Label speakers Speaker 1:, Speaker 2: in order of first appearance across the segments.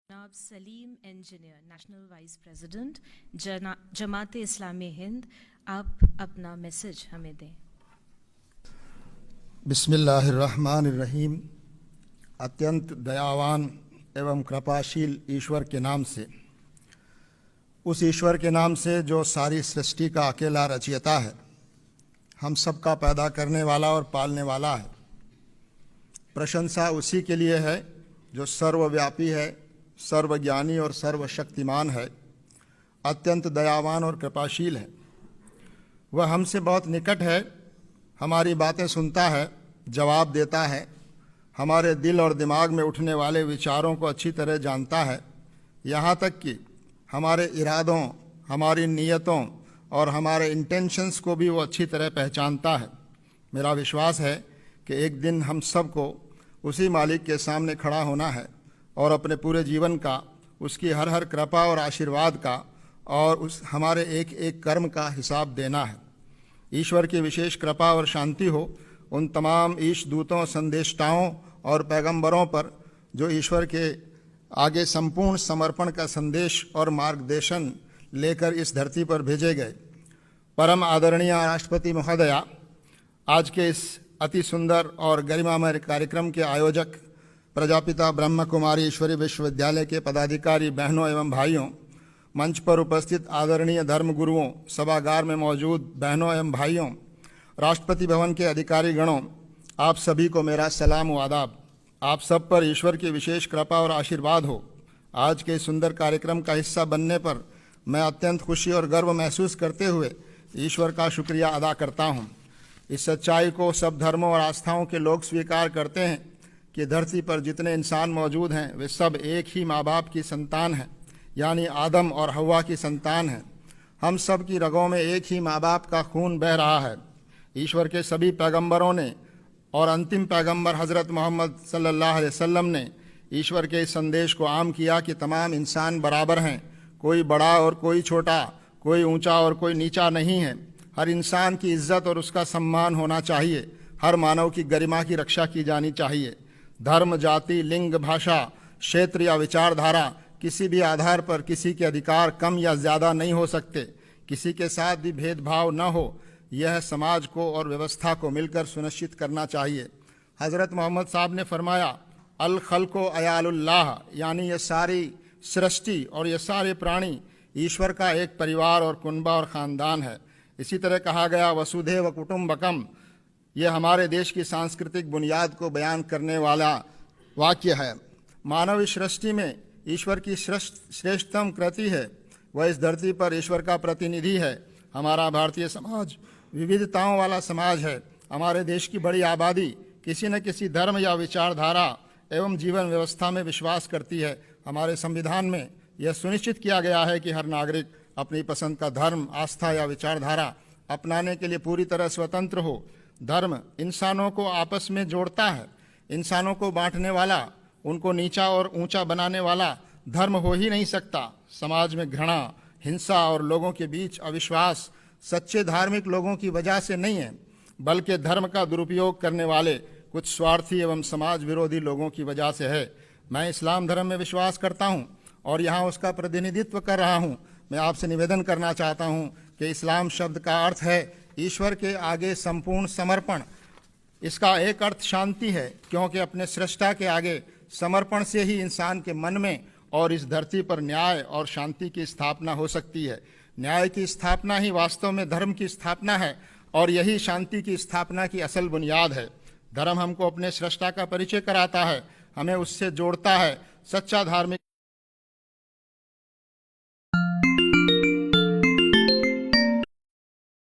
Speaker 1: जनाब Salim Engineer, national vice president Jamaat Islami Hind, आप अपना मैसेज हमें दें।
Speaker 2: बिस्मिल्लाहिर्रहमानिर्रहीम। अत्यंत दयावान एवं कृपाशील ईश्वर के नाम से, उस ईश्वर के नाम से जो सारी सृष्टि का अकेला रचयिता है, हम सब का पैदा करने वाला और पालने वाला है। प्रशंसा उसी के लिए है जो सर्वव्यापी है, सर्वज्ञानी और सर्वशक्तिमान है, अत्यंत दयावान और कृपाशील है। वह हमसे बहुत निकट है, हमारी बातें सुनता है, जवाब देता है, हमारे दिल और दिमाग में उठने वाले विचारों को अच्छी तरह जानता है। यहाँ तक कि हमारे इरादों, हमारी नीयतों और हमारे इंटेंशंस को भी वो अच्छी तरह पहचानता है। मेरा विश्वास है कि एक दिन हम सब को उसी मालिक के सामने खड़ा होना है और अपने पूरे जीवन का, उसकी हर हर कृपा और आशीर्वाद का और उस हमारे एक एक कर्म का हिसाब देना है। ईश्वर की विशेष कृपा और शांति हो उन तमाम ईश दूतों, संदेष्टाओं और पैगंबरों पर जो ईश्वर के आगे संपूर्ण समर्पण का संदेश और मार्गदर्शन लेकर इस धरती पर भेजे गए। परम आदरणीय राष्ट्रपति महोदया, आज के इस अति सुंदर और गरिमामय कार्यक्रम के आयोजक, प्रजापिता ब्रह्म कुमारी ईश्वरी विश्वविद्यालय के पदाधिकारी बहनों एवं भाइयों, मंच पर उपस्थित आदरणीय धर्म गुरुओं, सभागार में मौजूद बहनों एवं भाइयों, राष्ट्रपति भवन के अधिकारी गणों, आप सभी को मेरा सलाम व आदाब। आप सब पर ईश्वर की विशेष कृपा और आशीर्वाद हो। आज के सुंदर कार्यक्रम का हिस्सा बनने पर मैं अत्यंत खुशी और गर्व महसूस करते हुए ईश्वर का शुक्रिया अदा करता हूँ। इस सच्चाई को सब धर्मों और आस्थाओं के लोग स्वीकार करते हैं कि धरती पर जितने इंसान मौजूद हैं वे सब एक ही माँ बाप की संतान हैं, यानी आदम और हव्वा की संतान हैं। हम सब की रगों में एक ही माँ बाप का खून बह रहा है। ईश्वर के सभी पैगंबरों ने और अंतिम पैगंबर हज़रत मोहम्मद सल्लल्लाहु अलैहि वसल्लम ने ईश्वर के इस संदेश को आम किया कि तमाम इंसान बराबर हैं, कोई बड़ा और कोई छोटा, कोई ऊंचा और कोई नीचा नहीं है। हर इंसान की इज्जत और उसका सम्मान होना चाहिए। हर मानव की गरिमा की रक्षा की जानी चाहिए। धर्म, जाति, लिंग, भाषा, क्षेत्र या विचारधारा किसी भी आधार पर किसी के अधिकार कम या ज़्यादा नहीं हो सकते। किसी के साथ भी भेदभाव न हो, यह समाज को और व्यवस्था को मिलकर सुनिश्चित करना चाहिए। हज़रत मोहम्मद साहब ने फरमाया, अल खल्को अयालुल्लाह, यानी ये सारी सृष्टि और ये सारे प्राणी ईश्वर का एक परिवार और कुनबा और ख़ानदान है। इसी तरह कहा गया, वसुधैव कुटुम्बकम, यह हमारे देश की सांस्कृतिक बुनियाद को बयान करने वाला वाक्य है। मानव इस सृष्टि में ईश्वर की श्रेष्ठतम कृति है। वह इस धरती पर ईश्वर का प्रतिनिधि है। हमारा भारतीय समाज विविधताओं वाला समाज है। हमारे देश की बड़ी आबादी किसी न किसी धर्म या विचारधारा एवं जीवन व्यवस्था में विश्वास करती है। हमारे संविधान में यह सुनिश्चित किया गया है कि हर नागरिक अपनी पसंद का धर्म, आस्था या विचारधारा अपनाने के लिए पूरी तरह स्वतंत्र हो। धर्म इंसानों को आपस में जोड़ता है। इंसानों को बांटने वाला, उनको नीचा और ऊंचा बनाने वाला धर्म हो ही नहीं सकता। समाज में घृणा, हिंसा और लोगों के बीच अविश्वास सच्चे धार्मिक लोगों की वजह से नहीं है, बल्कि धर्म का दुरुपयोग करने वाले कुछ स्वार्थी एवं समाज विरोधी लोगों की वजह से है। मैं इस्लाम धर्म में विश्वास करता हूँ और यहाँ उसका प्रतिनिधित्व कर रहा हूँ। मैं आपसे निवेदन करना चाहता हूँ कि इस्लाम शब्द का अर्थ है ईश्वर के आगे संपूर्ण समर्पण। इसका एक अर्थ शांति है, क्योंकि अपने सृष्टा के आगे समर्पण से ही इंसान के मन में और इस धरती पर न्याय और शांति की स्थापना हो सकती है। न्याय की स्थापना ही वास्तव में धर्म की स्थापना है और यही शांति की स्थापना की असल बुनियाद है। धर्म हमको अपने सृष्टा का परिचय कराता है, हमें उससे जोड़ता है। सच्चा धार्मिक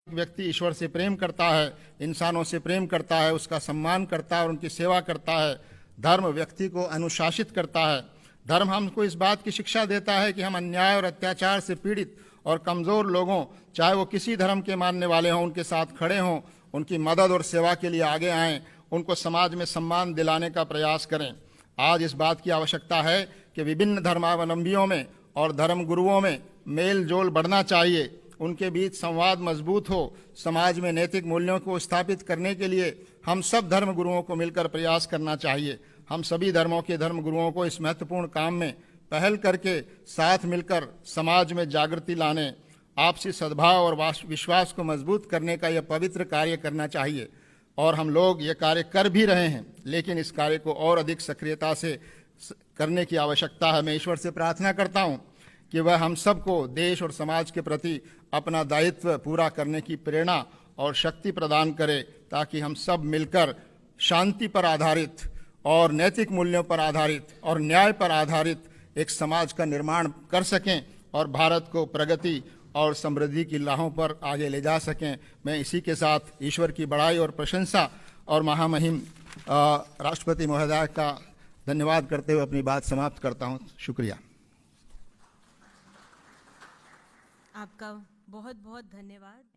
Speaker 2: व्यक्ति ईश्वर से प्रेम करता है, इंसानों से प्रेम करता है, उसका सम्मान करता है और उनकी सेवा करता है। धर्म व्यक्ति को अनुशासित करता है। धर्म हमको इस बात की शिक्षा देता है कि हम अन्याय और अत्याचार से पीड़ित और कमज़ोर लोगों, चाहे वो किसी धर्म के मानने वाले हों, उनके साथ खड़े हों, उनकी मदद और सेवा के लिए आगे आएँ, उनको समाज में सम्मान दिलाने का प्रयास करें। आज इस बात की आवश्यकता है कि विभिन्न धर्मावलंबियों में और धर्म गुरुओं में मेल जोल बढ़ना चाहिए, उनके बीच संवाद मजबूत हो। समाज में नैतिक मूल्यों को स्थापित करने के लिए हम सब धर्म गुरुओं को मिलकर प्रयास करना चाहिए। हम सभी धर्मों के धर्म गुरुओं को इस महत्वपूर्ण काम में पहल करके साथ मिलकर समाज में जागृति लाने, आपसी सद्भाव और विश्वास को मजबूत करने का यह पवित्र कार्य करना चाहिए। और हम लोग ये कार्य कर भी रहे हैं, लेकिन इस कार्य को और अधिक सक्रियता से करने की आवश्यकता है। मैं ईश्वर से प्रार्थना करता हूँ कि वह हम सबको देश और समाज के प्रति अपना दायित्व पूरा करने की प्रेरणा और शक्ति प्रदान करे, ताकि हम सब मिलकर शांति पर आधारित और नैतिक मूल्यों पर आधारित और न्याय पर आधारित एक समाज का निर्माण कर सकें और भारत को प्रगति और समृद्धि की राहों पर आगे ले जा सकें। मैं इसी के साथ ईश्वर की बड़ाई और प्रशंसा और महामहिम राष्ट्रपति महोदय का धन्यवाद करते हुए अपनी बात समाप्त करता हूँ। शुक्रिया।
Speaker 1: आपका बहुत बहुत धन्यवाद।